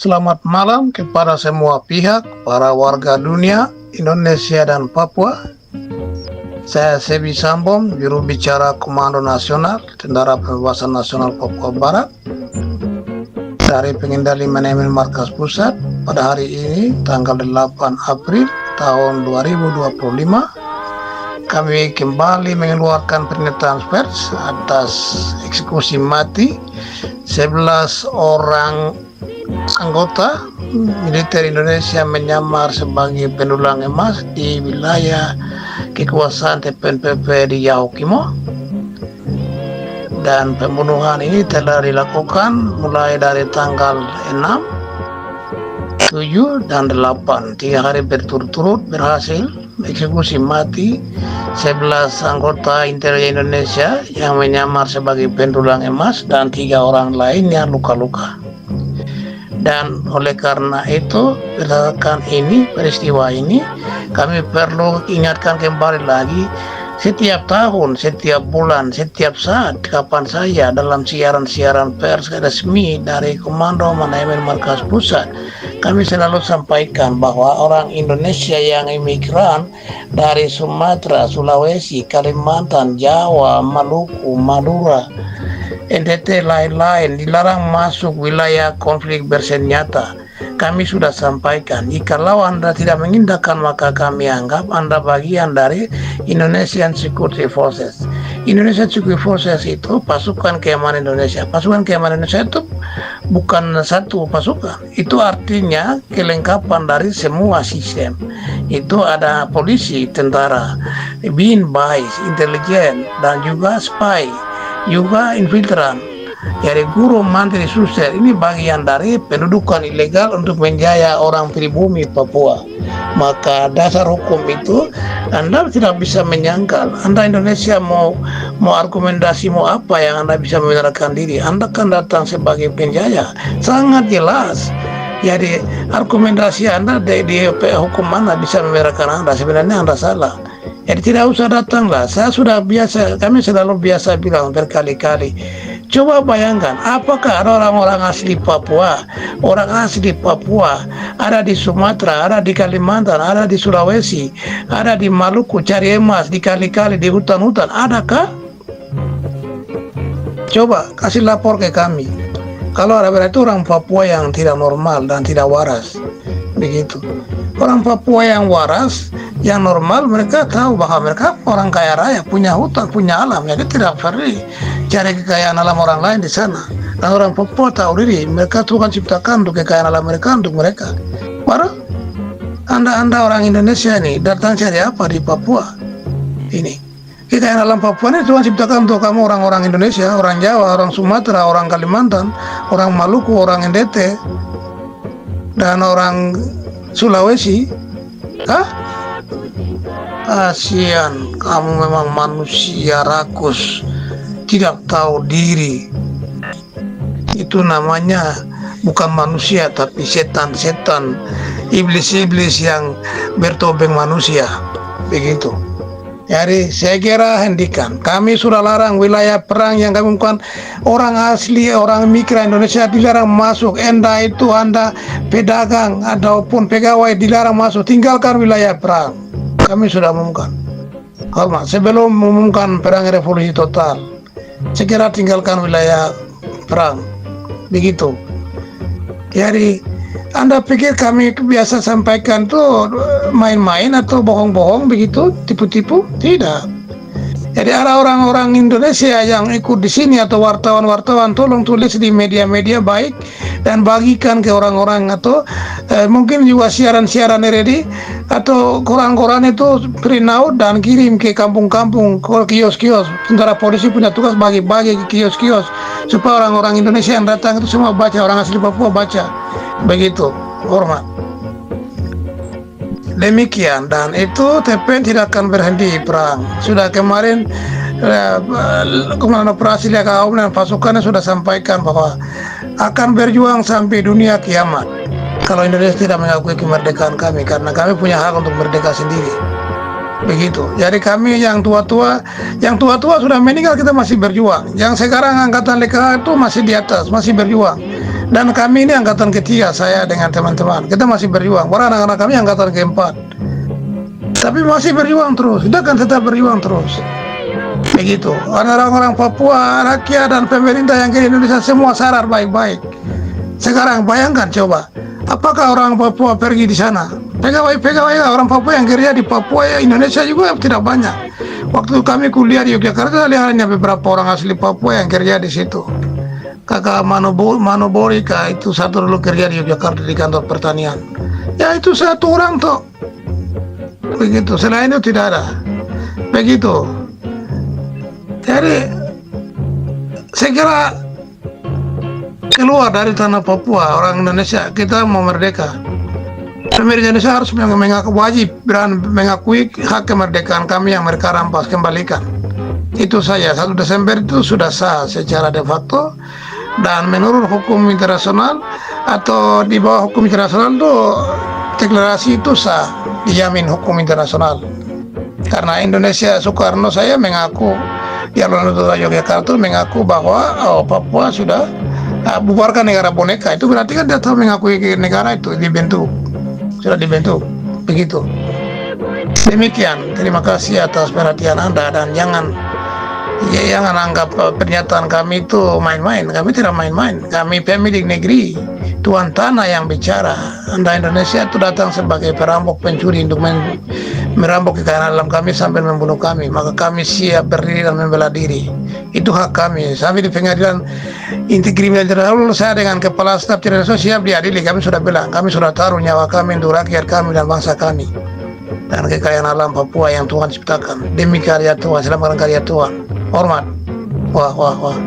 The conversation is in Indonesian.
selamat malam kepada semua pihak, para warga dunia, Indonesia dan Papua. Saya Sebi Sambom, juru bicara Komando Nasional Tentara Pembebasan Nasional Papua Barat dari pengendali manajemen markas pusat pada hari ini tanggal 8 April tahun 2025. Kami kembali mengeluarkan pernyataan pers atas eksekusi mati 11 orang anggota militer Indonesia menyamar sebagai pendulang emas di wilayah kekuasaan TPNPP di Yahukimo, dan pembunuhan ini telah dilakukan mulai dari tanggal 6, 7, dan 8, 3 hari berturut-turut berhasil eksekusi mati 11 anggota intelijen Indonesia yang menyamar sebagai pendulang emas dan 3 orang lainnya luka-luka. Dan oleh karena itu, berdasarkan peristiwa ini, kami perlu ingatkan kembali lagi, setiap tahun, setiap bulan, setiap saat, kapan saja dalam siaran-siaran pers resmi dari Komando Manajemen Markas Pusat, kami selalu sampaikan bahwa orang Indonesia yang imigran dari Sumatera, Sulawesi, Kalimantan, Jawa, Maluku, Madura, NTT lain-lain dilarang masuk wilayah konflik bersenjata. Kami sudah sampaikan, jikalau Anda tidak mengindahkan maka kami anggap Anda bagian dari Indonesian Security Forces. Indonesian Security Forces itu pasukan keamanan Indonesia. Pasukan keamanan Indonesia itu bukan satu pasukan. Itu artinya kelengkapan dari semua sistem. Itu ada polisi, tentara, bin, bais, intelijen, dan juga spy, juga infiltran. Jadi guru, mantri, suster ini bagian dari pendudukan ilegal untuk menjaya orang pribumi Papua. Maka dasar hukum itu Anda tidak bisa menyangkal. Anda Indonesia mau argumentasi mau apa yang Anda bisa membenarkan diri. Anda kan datang sebagai penjaya. Sangat jelas. Jadi argumentasi Anda di hukum Anda bisa membenarkan Anda. Sebenarnya Anda salah. Jadi tidak usah datanglah. Kami selalu biasa bilang berkali-kali. Coba bayangkan, apakah ada orang-orang asli Papua, ada di Sumatera, ada di Kalimantan, ada di Sulawesi, ada di Maluku, cari emas di kali-kali, di hutan-hutan, adakah? Coba kasih lapor ke kami. Kalau ada berarti orang Papua yang tidak normal dan tidak waras, begitu. Orang Papua yang waras, yang normal, mereka tahu bahwa mereka orang kaya raya, punya hutan, punya alam, jadi tidak perlu cari kekayaan alam orang lain di sana. Dan orang Papua tahu diri, mereka Tuhan ciptakan untuk kekayaan alam mereka, untuk mereka. Baru Anda orang Indonesia ini datang cari apa di Papua? Ini kekayaan alam Papua ini Tuhan ciptakan untuk kamu orang-orang Indonesia, orang Jawa, orang Sumatera, orang Kalimantan, orang Maluku, orang NTT, dan orang Sulawesi. Kasihan, kamu memang manusia rakus, tidak tahu diri. Itu namanya bukan manusia tapi setan-setan, iblis-iblis yang bertopeng manusia, begitu. Jadi saya kira hentikan. Kami sudah larang wilayah perang yang kami bukan orang asli, orang migran Indonesia dilarang masuk. Anda pedagang ataupun pegawai dilarang masuk. Tinggalkan wilayah perang. Kami sudah umumkan. Hormat, sebelum mengumumkan perang revolusi total, segera tinggalkan wilayah perang. Begitu. Jadi Anda pikir kami biasa sampaikan tuh main-main atau bohong-bohong begitu, tipu-tipu? Tidak. Jadi ada orang-orang Indonesia yang ikut di sini atau wartawan-wartawan, tolong tulis di media-media baik dan bagikan ke orang-orang, atau mungkin juga siaran-siaran RRI atau koran-koran itu print out dan kirim ke kampung-kampung, ke kios-kios. Tentara polisi punya tugas bagi-bagi ke kios-kios supaya orang-orang Indonesia yang datang itu semua baca, orang asli Papua baca. Begitu, hormat. Demikian, dan itu TPN tidak akan berhenti perang. Sudah kemarin Komandan Operasi Liaka Aum dan pasukannya sudah sampaikan bahwa akan berjuang sampai dunia kiamat kalau Indonesia tidak mengakui kemerdekaan kami, karena kami punya hak untuk merdeka sendiri. Begitu. Jadi kami yang tua-tua sudah meninggal, kita masih berjuang. Yang sekarang angkatan LKH itu masih di atas, masih berjuang. Dan kami ini angkatan ketiga, saya dengan teman-teman, kita masih berjuang. Para anak-anak kami angkatan keempat, tapi masih berjuang terus, kita akan tetap berjuang terus. Begitu. Orang-orang Papua, rakyat dan pemerintah yang ke Indonesia semua sadar baik-baik. Sekarang bayangkan coba, apakah orang Papua pergi di sana? Pegawai orang Papua yang kerja di Papua, Indonesia juga tidak banyak. Waktu kami kuliah di Yogyakarta, hanya beberapa orang asli Papua yang kerja di situ. Kakak Manoborika itu satu dulu kerja di Yogyakarta di kantor pertanian. Ya itu satu orang toh. Begitu. Selain itu tidak ada. Begitu. Jadi saya kira keluar dari tanah Papua orang Indonesia, kita mau merdeka. Pemerintah Indonesia harus mengakui hak kemerdekaan kami yang mereka rampas, kembalikan. Itu saja. 1 Desember itu sudah sah secara de facto. Dan menurut hukum internasional atau di bawah hukum internasional itu deklarasi itu sah, dijamin hukum internasional. Karena Indonesia Soekarno saya mengaku di alun-alun Yogyakarta mengaku bahwa Papua sudah bubarkan negara boneka. Itu berarti kan dia tahu mengakui negara itu sudah dibentuk begitu. Demikian, terima kasih atas perhatian Anda dan jangan anggap pernyataan kami itu main-main. Kami tidak main-main. Kami pemilik negeri, tuan tanah yang bicara. Anda Indonesia itu datang sebagai perampok, pencuri untuk merampok kekayaan alam kami sampai membunuh kami. Maka kami siap berdiri dan membela diri. Itu hak kami. Sampai di pengadilan inti kriminal internasional, saya dengan kepala staf tidak siap diadili. Kami sudah bilang, kami sudah taruh nyawa kami untuk rakyat kami dan bangsa kami. Dan kekayaan alam Papua yang Tuhan ciptakan demi karya Tuhan, selama karya Tuhan. Hormat. Wah.